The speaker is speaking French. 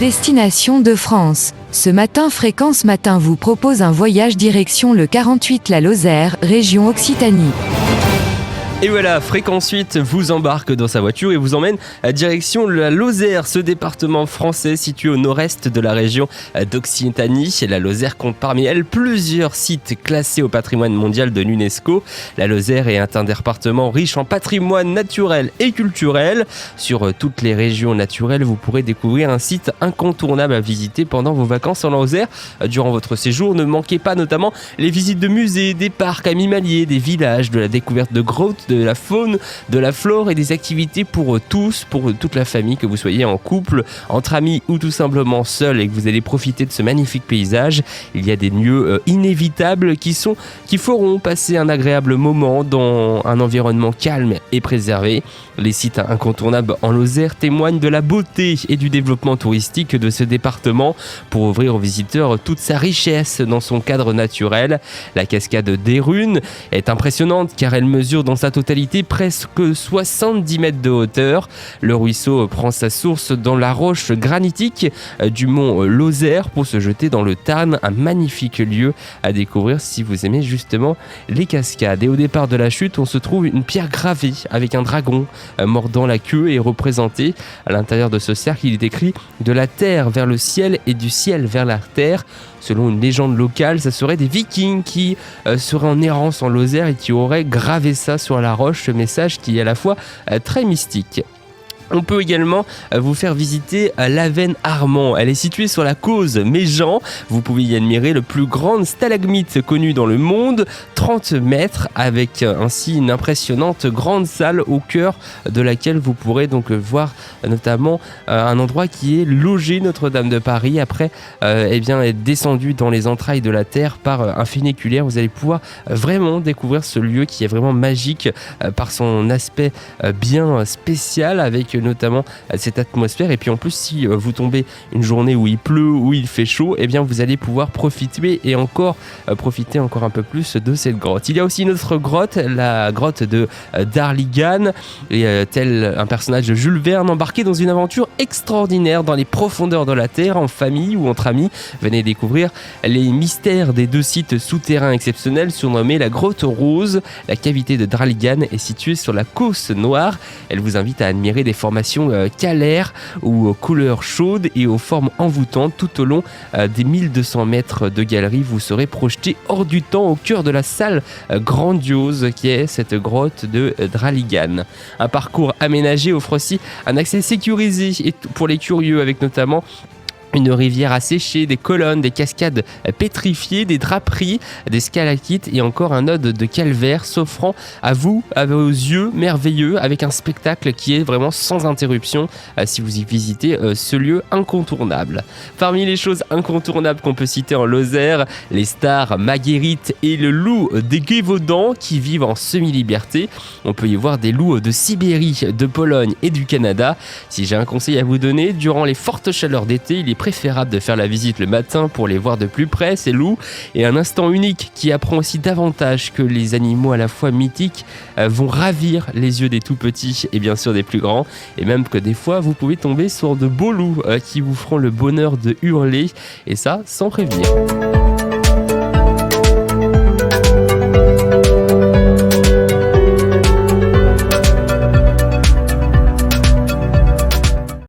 Destination de France. Ce matin, Fréquence Matin vous propose un voyage direction le 48 la Lozère, région Occitanie. Et voilà, Fréquence 8 vous embarque dans sa voiture et vous emmène à direction la Lozère, ce département français situé au nord-est de la région d'Occitanie. La Lozère compte parmi elles plusieurs sites classés au patrimoine mondial de l'UNESCO. La Lozère est un département riche en patrimoine naturel et culturel. Sur toutes les régions naturelles, vous pourrez découvrir un site incontournable à visiter pendant vos vacances en Lozère. Durant votre séjour, ne manquez pas notamment les visites de musées, des parcs animaliers, des villages, de la découverte de grottes, de la faune, de la flore et des activités pour tous, pour toute la famille, que vous soyez en couple, entre amis ou tout simplement seul et que vous allez profiter de ce magnifique paysage. Il y a des lieux inévitables qui feront passer un agréable moment dans un environnement calme et préservé. Les sites incontournables en Lozère témoignent de la beauté et du développement touristique de ce département pour ouvrir aux visiteurs toute sa richesse dans son cadre naturel. La cascade des Runes est impressionnante car elle mesure dans sa totalité presque 70 mètres de hauteur. Le ruisseau prend sa source dans la roche granitique du mont Lozère pour se jeter dans le Tarn, un magnifique lieu à découvrir si vous aimez justement les cascades. Et au départ de la chute, on se trouve une pierre gravée avec un dragon mordant la queue et représenté à l'intérieur de ce cercle. Il est écrit « De la terre vers le ciel et du ciel vers la terre ». Selon une légende locale, ça serait des vikings qui seraient en errance en Lozère et qui auraient gravé ça sur la roche, ce message qui est à la fois très mystique. On peut également vous faire visiter l'Avenne Armand. Elle est située sur la Causse Méjean. Vous pouvez y admirer le plus grand stalagmite connu dans le monde, 30 mètres, avec ainsi une impressionnante grande salle au cœur de laquelle vous pourrez donc voir notamment un endroit qui est logé Notre-Dame de Paris. Après être descendu dans les entrailles de la terre par un funiculaire. Vous allez pouvoir vraiment découvrir ce lieu qui est vraiment magique par son aspect bien spécial, avec notamment cette atmosphère. Et puis en plus, si vous tombez une journée où il pleut, où il fait chaud, eh bien vous allez pouvoir profiter encore un peu plus de cette grotte. Il y a aussi une autre grotte, la grotte de Darligan, et tel un personnage de Jules Verne embarqué dans une aventure extraordinaire dans les profondeurs de la terre, en famille ou entre amis. Venez découvrir les mystères des deux sites souterrains exceptionnels surnommés la grotte rose. La cavité de Darligan est située sur la Causse Noire. Elle vous invite à admirer des formations calaires ou aux couleurs chaudes et aux formes envoûtantes. Tout au long des 1200 mètres de galerie, vous serez projeté hors du temps au cœur de la salle grandiose qui est cette grotte de Darligan. Un parcours aménagé offre aussi un accès sécurisé et pour les curieux, avec notamment une rivière asséchée, des colonnes, des cascades pétrifiées, des draperies, des stalactites et encore un ode de calvaire s'offrant à vous, à vos yeux merveilleux, avec un spectacle qui est vraiment sans interruption si vous y visitez ce lieu incontournable. Parmi les choses incontournables qu'on peut citer en Lozère, les stars Marguerite et le loup des Gévaudan qui vivent en semi-liberté. On peut y voir des loups de Sibérie, de Pologne et du Canada. Si j'ai un conseil à vous donner, durant les fortes chaleurs d'été, il est préférable de faire la visite le matin pour les voir de plus près, ces loups, et un instant unique qui apprend aussi davantage que les animaux à la fois mythiques vont ravir les yeux des tout petits et bien sûr des plus grands, et même que des fois vous pouvez tomber sur de beaux loups qui vous feront le bonheur de hurler, et ça sans prévenir.